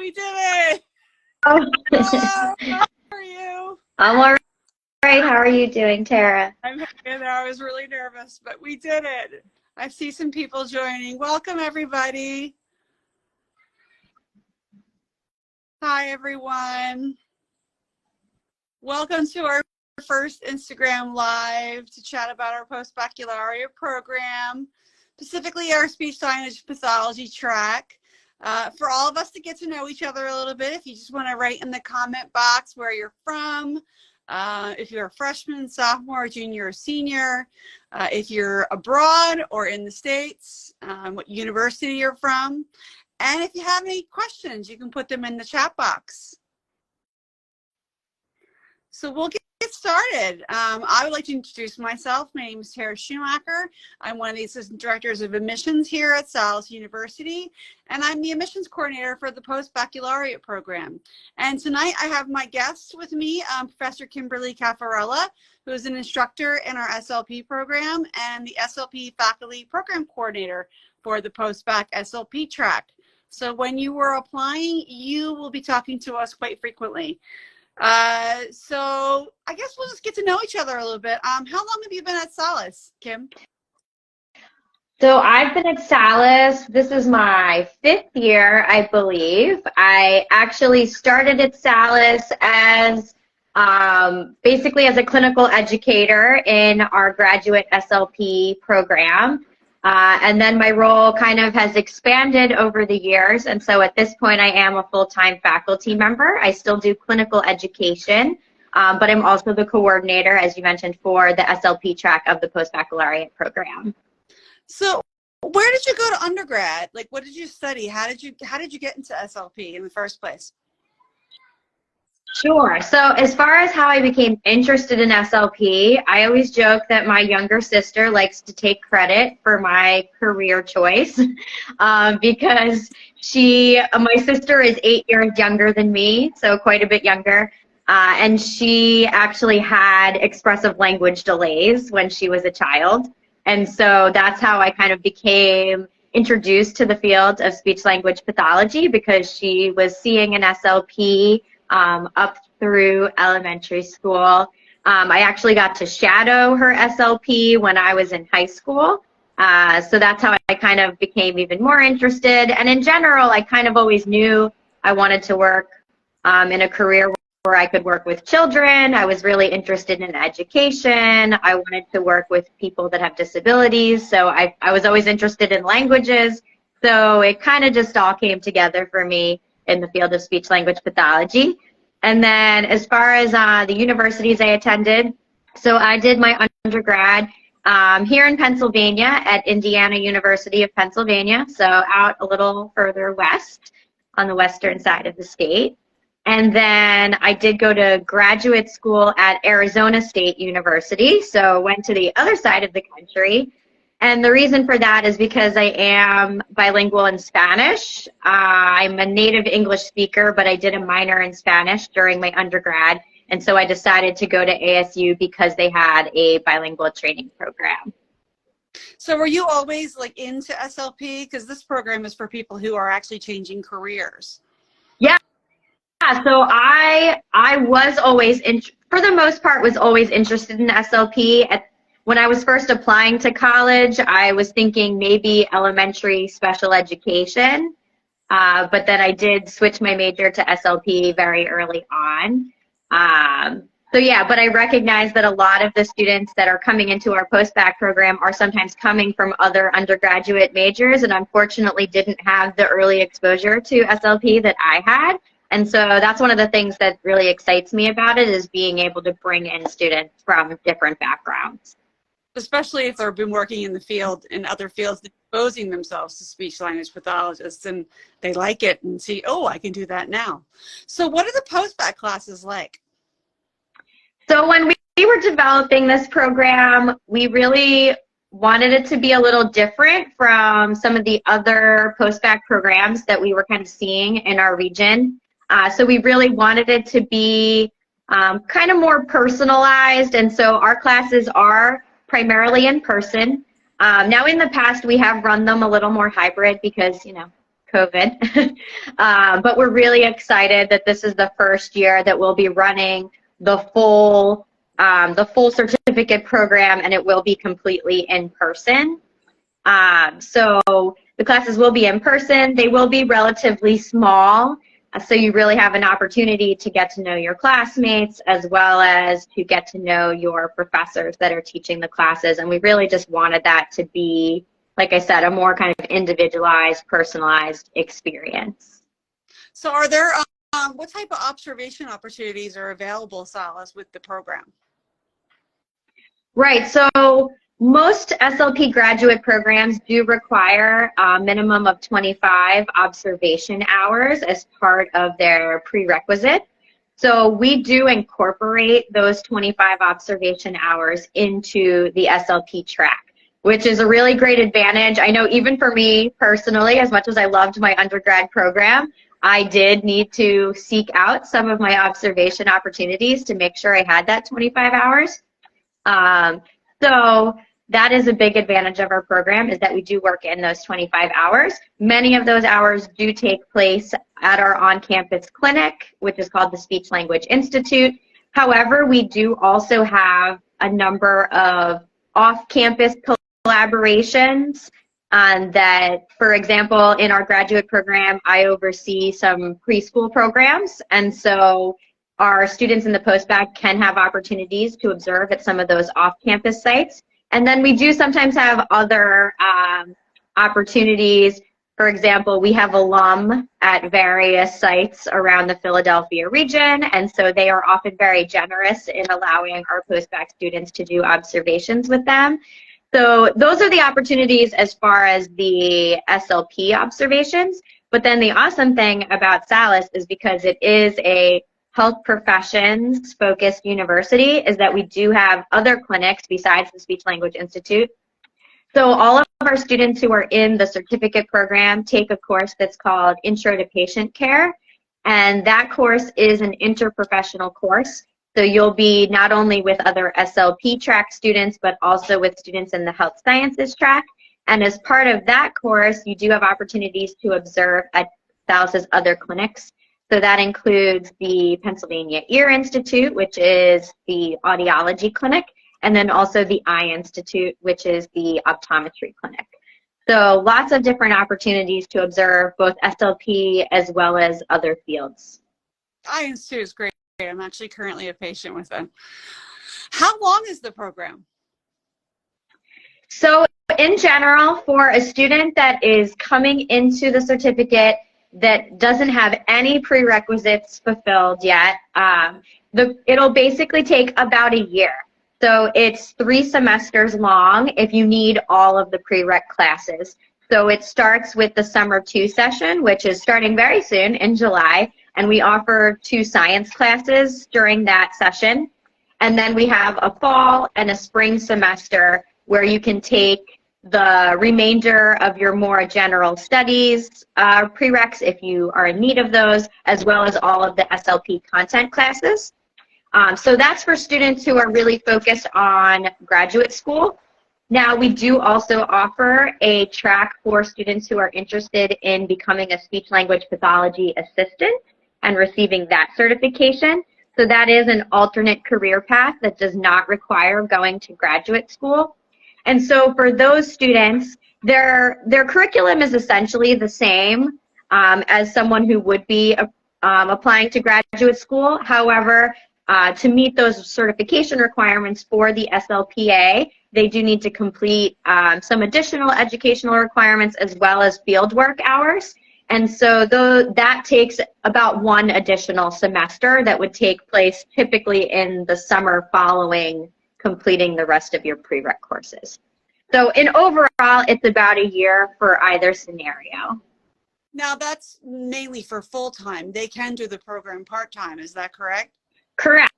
We did it! Oh. Hello, how are you? I'm all right. How are you doing, Tara? I'm hanging there. I was really nervous, but we did it. I see some people joining. Welcome, everybody. Hi, everyone. Welcome to our first Instagram Live to chat about our post-baccalaureate program, specifically our speech-language pathology track. For all of us to get to know each other a little bit, if you just want to write in the comment box where you're from, if you're a freshman, sophomore, junior, or senior, if you're abroad or in the States, what university you're from, and if you have any questions, you can put them in the chat box. So we'll get started. I would like to introduce myself. My name is Tara Schumacher. I'm one of the assistant directors of admissions here at Salus University, and I'm the admissions coordinator for the post-baccalaureate program. And tonight I have my guest with me, Professor Kimberly Caffarella, who is an instructor in our SLP program and the SLP faculty program coordinator for the post-bac SLP track. So when you were applying, you will be talking to us quite frequently. So I guess we'll just get to know each other a little bit. How long have you been at Salus, Kim? So I've been at Salus. This is my 5th year, I believe. I actually started at Salus as basically as a clinical educator in our graduate SLP program. And then my role kind of has expanded over the years. And so at this point, I am a full-time faculty member. I still do clinical education, but I'm also the coordinator, as you mentioned, for the SLP track of the post-baccalaureate program. So where did you go to undergrad? Like, what did you study? How did you get into SLP in the first place? Sure. So as far as how I became interested in SLP, I always joke that my younger sister likes to take credit for my career choice because my sister is 8 years younger than me, so quite a bit younger, and she actually had expressive language delays when she was a child. And so that's how I kind of became introduced to the field of speech-language pathology, because she was seeing an SLP up through elementary school. I actually got to shadow her SLP when I was in high school. So that's how I kind of became even more interested. And in general, I kind of always knew I wanted to work in a career where I could work with children. I was really interested in education. I wanted to work with people that have disabilities. So I was always interested in languages. So it kind of just all came together for me in the field of speech-language pathology. And then as far as the universities I attended, so I did my undergrad here in Pennsylvania at Indiana University of Pennsylvania, so out a little further west on the western side of the state. And then I did go to graduate school at Arizona State University, so went to the other side of the country. And the reason for that is because I am bilingual in Spanish. I'm a native English speaker, but I did a minor in Spanish during my undergrad. And so I decided to go to ASU because they had a bilingual training program. So were you always like into SLP? Because this program is for people who are actually changing careers. Yeah. So I was always, for the most part, was always interested in SLP. When I was first applying to college, I was thinking maybe elementary special education, but then I did switch my major to SLP very early on. So yeah, but I recognize that a lot of the students that are coming into our post-bac program are sometimes coming from other undergraduate majors, and unfortunately didn't have the early exposure to SLP that I had. And so that's one of the things that really excites me about it, is being able to bring in students from different backgrounds. Especially if they've been working in the field, in other fields, exposing themselves to speech-language pathologists, and they like it and see, oh, I can do that now. So what are the post-bac classes like? So when we were developing this program, we really wanted it to be a little different from some of the other post-bac programs that we were kind of seeing in our region. So we really wanted it to be kind of more personalized, and so our classes are primarily in person. Now in the past we have run them a little more hybrid because, you know, COVID. But we're really excited that this is the first year that we'll be running the full certificate program, and it will be completely in person. So the classes will be in person. They will be relatively small, so you really have an opportunity to get to know your classmates as well as to get to know your professors that are teaching the classes. And we really just wanted that to be, like I said, a more kind of individualized, personalized experience. So are there, what type of observation opportunities are available, Salus, with the program? Right, so most SLP graduate programs do require a minimum of 25 observation hours as part of their prerequisite. So we do incorporate those 25 observation hours into the SLP track, which is a really great advantage. I know even for me personally, as much as I loved my undergrad program, I did need to seek out some of my observation opportunities to make sure I had that 25 hours. So that is a big advantage of our program, is that we do work in those 25 hours. Many of those hours do take place at our on-campus clinic, which is called the Speech Language Institute. However, we do also have a number of off-campus collaborations that, for example, in our graduate program, I oversee some preschool programs, and so our students in the post-bac can have opportunities to observe at some of those off-campus sites. And then we do sometimes have other opportunities. For example, we have alum at various sites around the Philadelphia region, and so they are often very generous in allowing our post-bac students to do observations with them. So those are the opportunities as far as the SLP observations. But then the awesome thing about Salus is, because it is a health professions focused university, is that we do have other clinics besides the Speech Language Institute. So all of our students who are in the certificate program take a course that's called Intro to Patient Care, and that course is an interprofessional course. So you'll be not only with other SLP track students, but also with students in the health sciences track. And as part of that course, you do have opportunities to observe at Salus's other clinics. So that includes the Pennsylvania Ear Institute, which is the audiology clinic, and then also the Eye Institute, which is the optometry clinic. So lots of different opportunities to observe both SLP as well as other fields. Eye Institute is great. I'm actually currently a patient with them. How long is the program? So in general, for a student that is coming into the certificate that doesn't have any prerequisites fulfilled yet, it'll basically take about a year. So it's 3 semesters long if you need all of the prereq classes. So it starts with the Summer 2 session, which is starting very soon in July, and we offer 2 science classes during that session. And then we have a fall and a spring semester where you can take the remainder of your more general studies prereqs if you are in need of those, as well as all of the SLP content classes. So that's for students who are really focused on graduate school. Now, we do also offer a track for students who are interested in becoming a speech-language pathology assistant and receiving that certification. So that is an alternate career path that does not require going to graduate school. And so for those students, their curriculum is essentially the same as someone who would be applying to graduate school. However, to meet those certification requirements for the SLPA, they do need to complete some additional educational requirements as well as fieldwork hours. And so that takes about 1 additional semester that would take place typically in the summer following completing the rest of your prereq courses. So in overall, it's about a year for either scenario. Now that's mainly for full-time. They can do the program part-time, is that correct? Correct.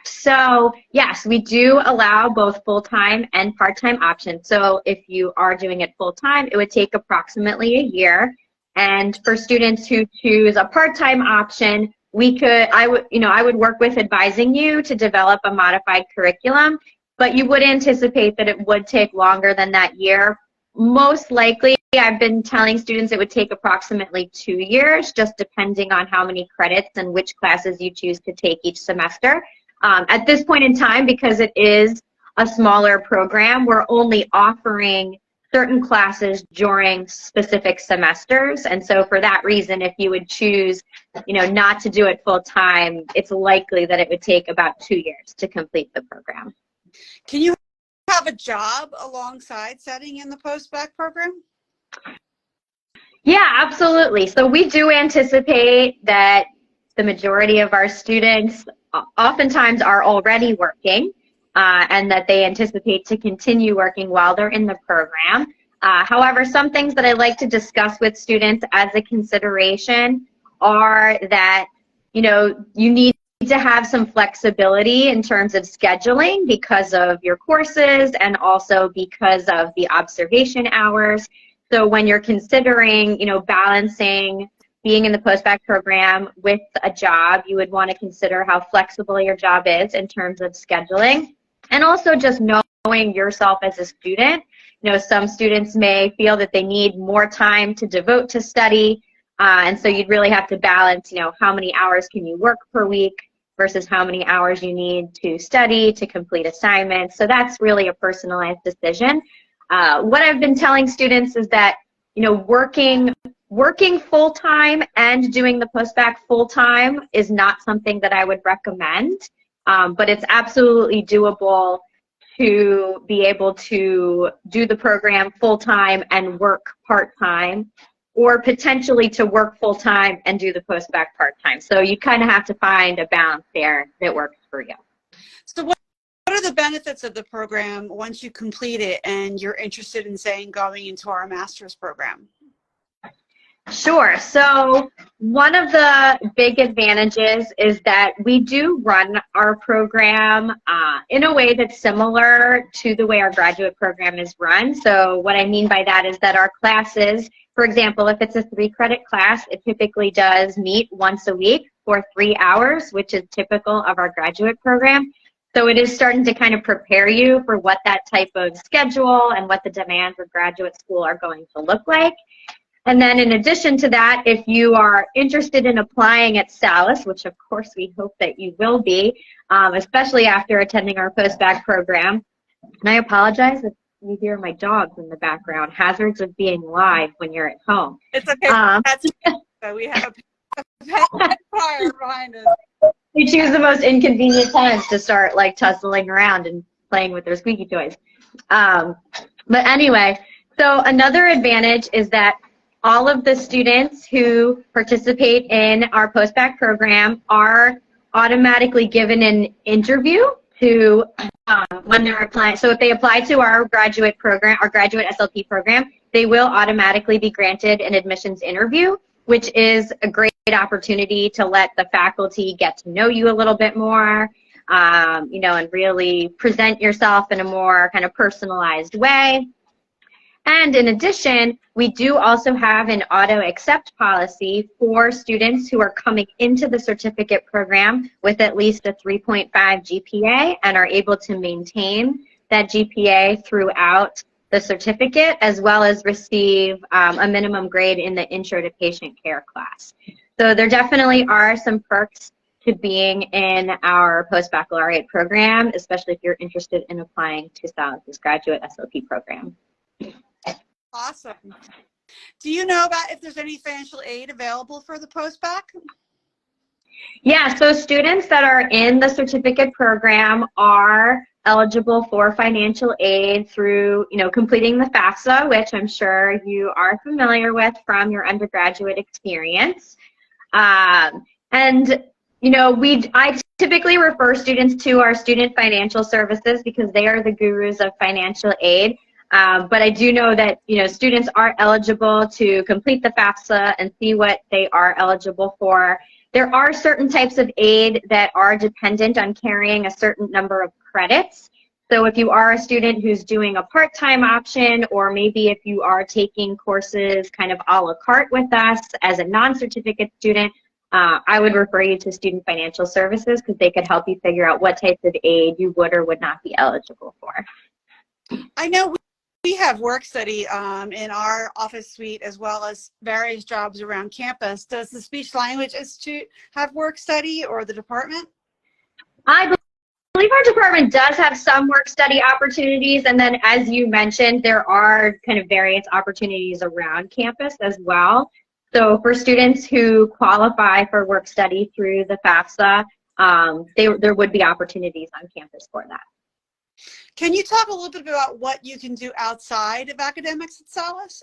So yes, we do allow both full-time and part-time options. So if you are doing it full-time, it would take approximately a year. And for students who choose a part-time option, I would work with advising you to develop a modified curriculum, but you would anticipate that it would take longer than that year most likely, I've been telling students it would take approximately 2 years, just depending on how many credits and which classes you choose to take each semester. At this point in time, because it is a smaller program, we're only offering certain classes during specific semesters. And so for that reason, if you would choose, not to do it full time, it's likely that it would take about 2 years to complete the program. Can you have a job alongside studying in the post-bac program? Yeah, absolutely. So we do anticipate that the majority of our students oftentimes are already working, and that they anticipate to continue working while they're in the program. However, some things that I like to discuss with students as a consideration are that, you need to have some flexibility in terms of scheduling because of your courses and also because of the observation hours. So when you're considering, balancing being in the post-bac program with a job, you would want to consider how flexible your job is in terms of scheduling, and also just knowing yourself as a student. Some students may feel that they need more time to devote to study, and so you'd really have to balance, how many hours can you work per week versus how many hours you need to study to complete assignments. So that's really a personalized decision. What I've been telling students is that, working full-time and doing the post-bac full-time is not something that I would recommend, but it's absolutely doable to be able to do the program full-time and work part-time, or potentially to work full-time and do the post-bac part-time. So you kind of have to find a balance there that works for you. So what are the benefits of the program once you complete it and you're interested in, saying, going into our master's program? Sure. So one of the big advantages is that we do run our program in a way that's similar to the way our graduate program is run. So what I mean by that is that our classes, for example, if it's a 3-credit class, it typically does meet once a week for 3 hours, which is typical of our graduate program. So it is starting to kind of prepare you for what that type of schedule and what the demands of graduate school are going to look like. And then in addition to that, if you are interested in applying at Salus, which of course we hope that you will be, especially after attending our post-bac program, and I apologize if you hear my dogs in the background, hazards of being live when you're at home. It's okay. So we have a pet fire behind us. They choose the most inconvenient times to start tussling around and playing with their squeaky toys. But anyway, so another advantage is that all of the students who participate in our post-bac program are automatically given an interview to when they're applying. So if they apply to our graduate program, our graduate SLP program, they will automatically be granted an admissions interview, which is a great opportunity to let the faculty get to know you a little bit more, and really present yourself in a more kind of personalized way. And in addition, we do also have an auto-accept policy for students who are coming into the certificate program with at least a 3.5 GPA and are able to maintain that GPA throughout the certificate, as well as receive a minimum grade in the Intro to Patient Care class. So there definitely are some perks to being in our post-baccalaureate program, especially if you're interested in applying to Salus's graduate SLP program. Awesome. Do you know about if there's any financial aid available for the post-bac? Yeah, so students that are in the certificate program are eligible for financial aid through, completing the FAFSA, which I'm sure you are familiar with from your undergraduate experience. I typically refer students to our student financial services because they are the gurus of financial aid. But I do know that, students are eligible to complete the FAFSA and see what they are eligible for. There are certain types of aid that are dependent on carrying a certain number of credits. So if you are a student who's doing a part-time option, or maybe if you are taking courses kind of a la carte with us as a non-certificate student, I would refer you to Student Financial Services because they could help you figure out what types of aid you would or would not be eligible for. I know we have work study in our office suite as well as various jobs around campus. Does the Speech Language Institute have work study, or the department? I believe our department does have some work study opportunities, and then as you mentioned, there are kind of various opportunities around campus as well. So for students who qualify for work study through the FAFSA, there would be opportunities on campus for that. Can you talk a little bit about what you can do outside of academics at Salus?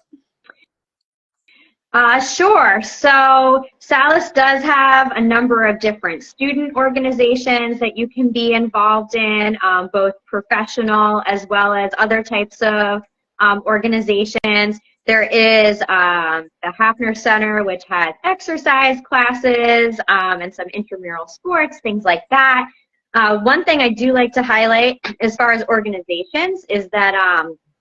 Sure. So Salus does have a number of different student organizations that you can be involved in, both professional as well as other types of organizations. There is the Hafner Center, which has exercise classes and some intramural sports, things like that. One thing I do like to highlight as far as organizations is that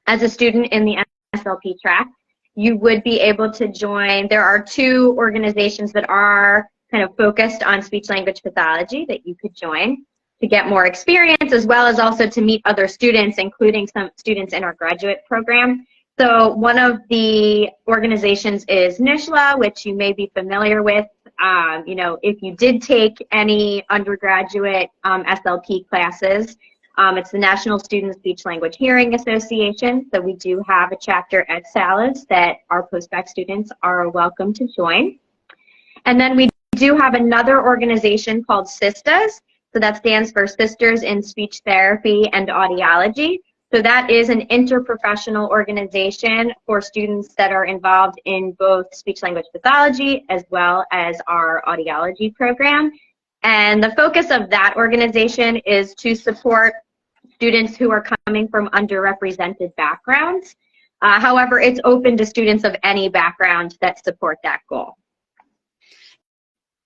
as a student in the SLP track, you would be able to join. There are 2 organizations that are kind of focused on speech-language pathology that you could join to get more experience, as well as also to meet other students, including some students in our graduate program. So one of the organizations is NISHLA, which you may be familiar with. You know, if you did take any undergraduate SLP classes, it's the National Student Speech Language Hearing Association. So we do have a chapter at Salus that our post-bac students are welcome to join. And then we do have another organization called SISTAs. So that stands for Sisters in Speech Therapy and Audiology. So that is an interprofessional organization for students that are involved in both speech language pathology as well as our audiology program. And the focus of that organization is to support students who are coming from underrepresented backgrounds. However, it's open to students of any background that support that goal.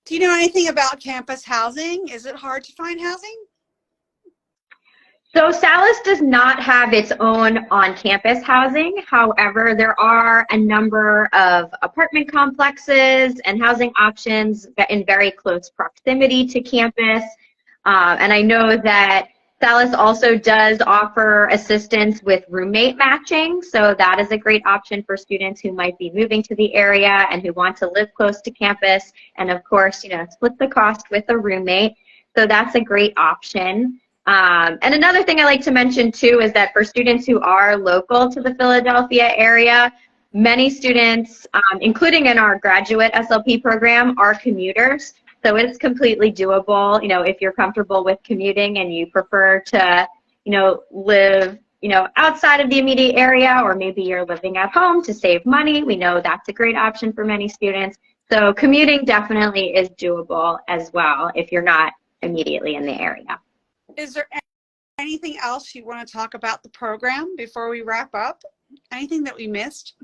Do you know anything about campus housing? Is it hard to find housing? So Salus does not have its own on-campus housing. However, there are a number of apartment complexes and housing options in very close proximity to campus. And I know that Salus also does offer assistance with roommate matching. So that is a great option for students who might be moving to the area and who want to live close to campus. And of course, you know, split the cost with a roommate. So that's a great option. And another thing I like to mention too is that for students who are local to the Philadelphia area, many students, including in our graduate SLP program, are commuters. So it's completely doable, you know, if you're comfortable with commuting and you prefer to, you know, live, you know, outside of the immediate area, or maybe you're living at home to save money. We know that's a great option for many students. So commuting definitely is doable as well if you're not immediately in the area. Is there anything else you want to talk about the program before we wrap up? Anything that we missed?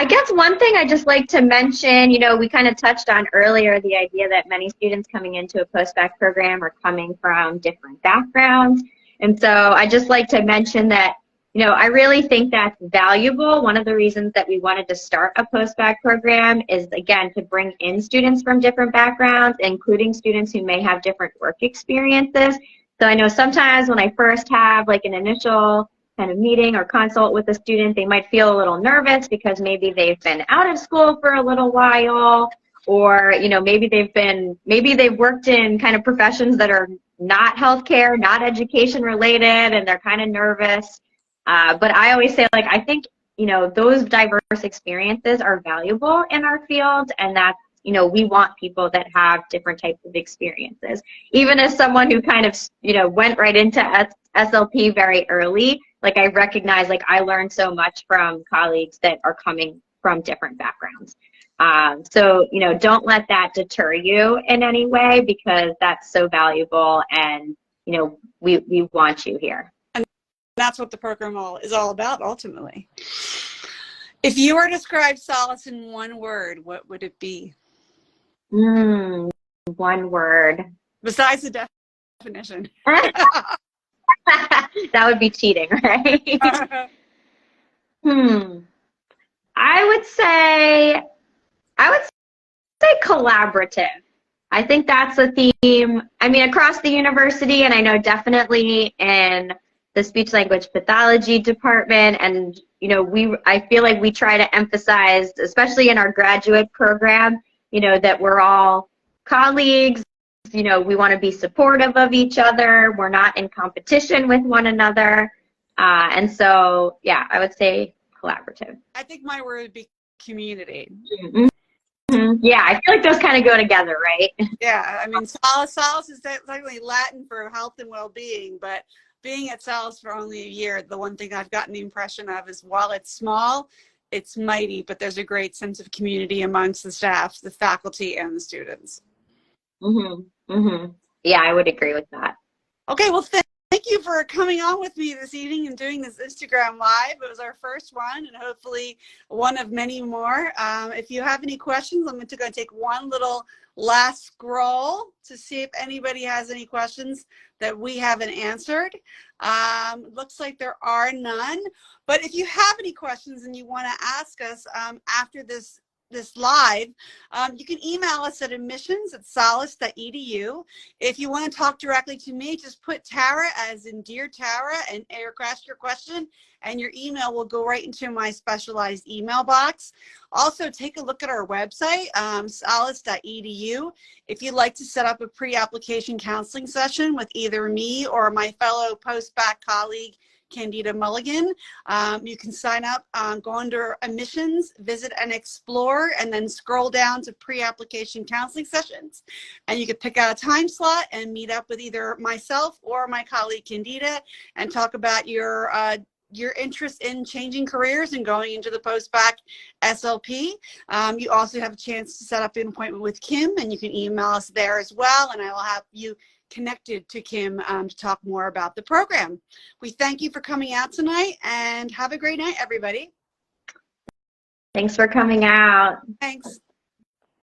I guess one thing I just like to mention, you know, we kind of touched on earlier the idea that many students coming into a post-bac program are coming from different backgrounds. And so I just like to mention that, you know, I really think that's valuable. One of the reasons that we wanted to start a post-bac program is, again, to bring in students from different backgrounds, including students who may have different work experiences. So I know sometimes when I first have like an initial kind of meeting or consult with a student, they might feel a little nervous because maybe they've been out of school for a little while, or, you know, maybe they've worked in kind of professions that are not healthcare, not education related, and they're kind of nervous. But I always say, like, I think, you know, those diverse experiences are valuable in our field, and that, you know, we want people that have different types of experiences. Even as someone who kind of, you know, went right into SLP very early, like, I recognize, like, I learned so much from colleagues that are coming from different backgrounds. So, you know, don't let that deter you in any way, because that's so valuable, and, you know, we want you here. That's what the program is all about, ultimately. If you were to describe Salus in one word, what would it be? One word. Besides the definition. That would be cheating, right? I would say collaborative. I think that's a theme, I mean, across the university, and I know definitely in the speech language pathology department. And, you know, I feel like we try to emphasize, especially in our graduate program, you know, that we're all colleagues, you know, we want to be supportive of each other. We're not in competition with one another. And so, yeah, I would say collaborative. I think my word would be community. Yeah, I feel like those kind of go together, right? Yeah, I mean, salus is technically Latin for health and well-being, but being at salus for only a year, the one thing I've gotten the impression of is while it's small, it's mighty, but there's a great sense of community amongst the staff, the faculty, and the students. Yeah, I would agree with that. Okay, well, thank you for coming on with me this evening and doing this Instagram Live. It was our first one and hopefully one of many more. If you have any questions, I'm going to take one little last scroll to see if anybody has any questions that we haven't answered. Looks like there are none, but if you have any questions and you want to ask us after this live, you can email us at admissions@salus.edu. If you want to talk directly to me, just put Tara as in Dear Tara and ask your question, and your email will go right into my specialized email box. Also, take a look at our website, salus.edu. If you'd like to set up a pre-application counseling session with either me or my fellow post-bac colleague, Candida Mulligan, you can sign up, go under admissions, visit and explore, and then scroll down to pre-application counseling sessions. And you can pick out a time slot and meet up with either myself or my colleague Candida and talk about your interest in changing careers and going into the post-bac SLP. You also have a chance to set up an appointment with Kim, and you can email us there as well, and I will have you connected to Kim to talk more about the program. We thank you for coming out tonight, and have a great night, everybody. Thanks for coming out. Thanks.